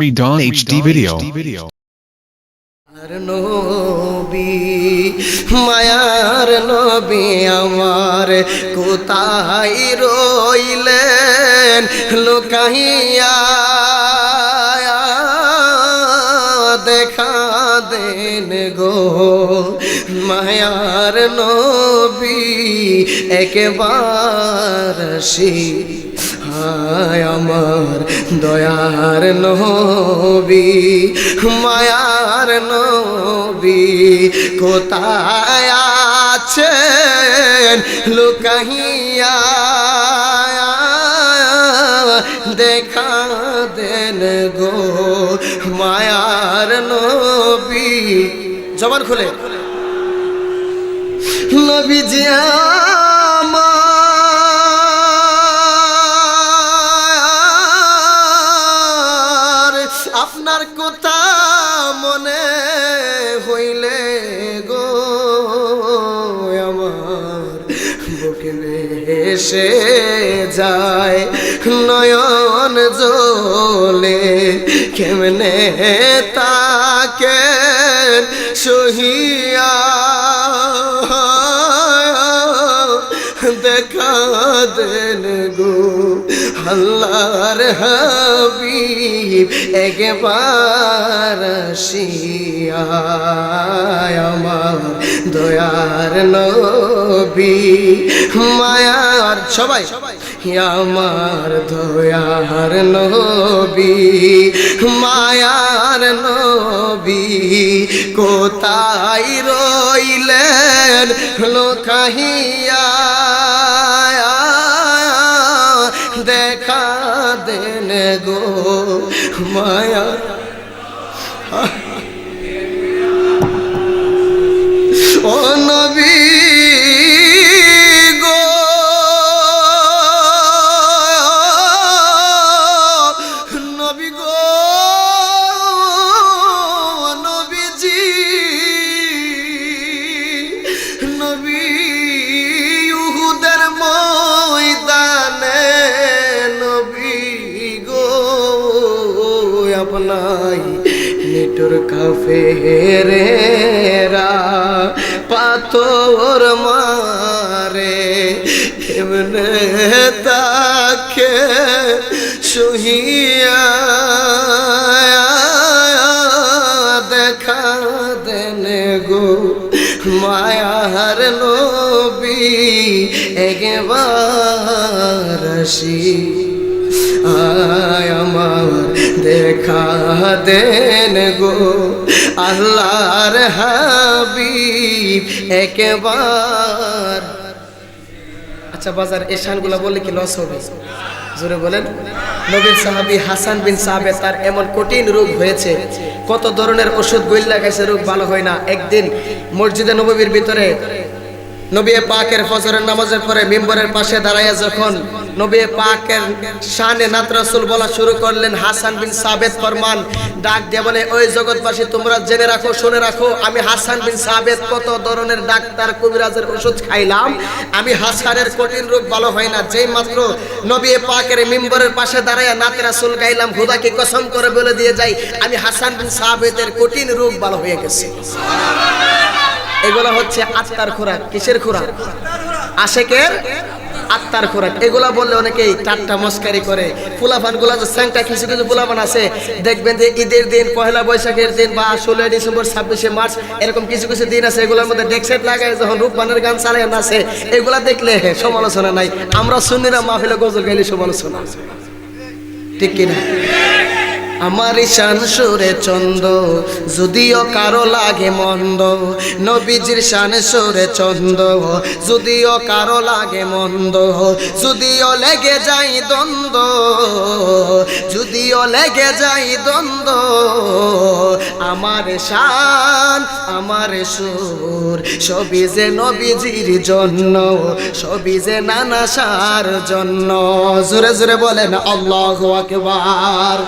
Redon HD video. নবী মায়ার নবী আমার কোথায় রইলেন লুকাইয়া দেখা দেন গো মায়ার নবী একবার হায় আমার দয়ার নবী মায়ার নবী কোথায় আছেন লুকাইয়া দেখা দেন গো মায়ার নবী জবান খুলে নবীজি আপনার কথা মনে হইলে গো আমার বুকে ভেসে যায় নয়ন জলে কেমনে তাকে সহিয়া দেখা দেন গো আল্লাহর হাবিব একবার আসিয়া আমার দয়ার নবী মায়ার সবাই আমার দয়ার নবী মায়ার নবী কোথায় রইলেন লুকাইয়া দেখা দেন গো মায়া ও নবী গো নবী গো নবীজি নবী উহুদের ময়দানে আপনাই নিটুর কাফেরেরা পাথর মারে কেমনে তাকে সহিয়া দেখা দেন গো মায়ার নবী একবার আসি আয় আমার দেখা দেন গো আল্লাহর হাবিব একবার আচ্ছা বাজার এই শানগুলা বললে কি লস হবে জোরে বলেন নবীর সাহাবী হাসান বিন সাবেত তার এমন কঠিন রোগ হয়েছে কত ধরনের ওষুধ গইল্লা খাইছে রোগ ভালো হয় না একদিন মসজিদে নববীর ভিতরে নবী পাকের ফজরের নামাজের পরে মিম্বরের পাশে দাঁড়াইয়া যখন নবী পাকের শানে নাত রাসূল বলা শুরু করলেন হাসান বিন সাবেত ফরমান ডাক দিয়ে বলে ওই জগৎবাসী তোমরা জেনে রাখো শুনে রাখো আমি হাসান বিন সাবেত কত ধরনের ডাক্তার কবিরাজের ওষুধ খাইলাম আমি হাসানের কঠিন রোগ ভালো হয় না যেই মাত্র নবী পাকের মিম্বরের পাশে দাঁড়াইয়া নাত রাসূল গাইলাম খোদাকে কসম করে বলে দিয়ে যাই আমি হাসান বিন সাবেতের কঠিন রোগ ভালো হয়ে গেছে এগুলা হচ্ছে আত্মার খোরাক কিসের খোরাক আশেকের আত্মার খোরাক এগুলা বললে অনেকেই টাট্টা মস্কারি করে ফুলাফানগুলা যে স্যাংটা কিছু কিছু ফুলাফান আছে দেখবেন যে ঈদের দিন পহেলা বৈশাখের দিন বা 16 ডিসেম্বর 26 মার্চ এরকম কিছু কিছু দিন আছে এগুলোর মধ্যে ডেকসেট লাগায় যখন রূপবানের গান চালায় নাচে এগুলা দেখলে সমালোচনা নাই আমরা সুন্নিরা মাহফিলে গজল গাইলে সমালোচনা ঠিক কিনা আমার শান সুরে চন্দ যদিও কারো লাগে মন্দ নবীজির শান সুরে চন্দ যদিও কারো লাগে মন্দ যদিও লেগে যাই দ্বন্দ্ব যদিও লেগে যাই দ্বন্দ্ব আমার শান আমার সুর সবই যে নবীজির জন্য সবই যে নানা সার জন্য জোরে জোরে বলেন আল্লাহু আকবার।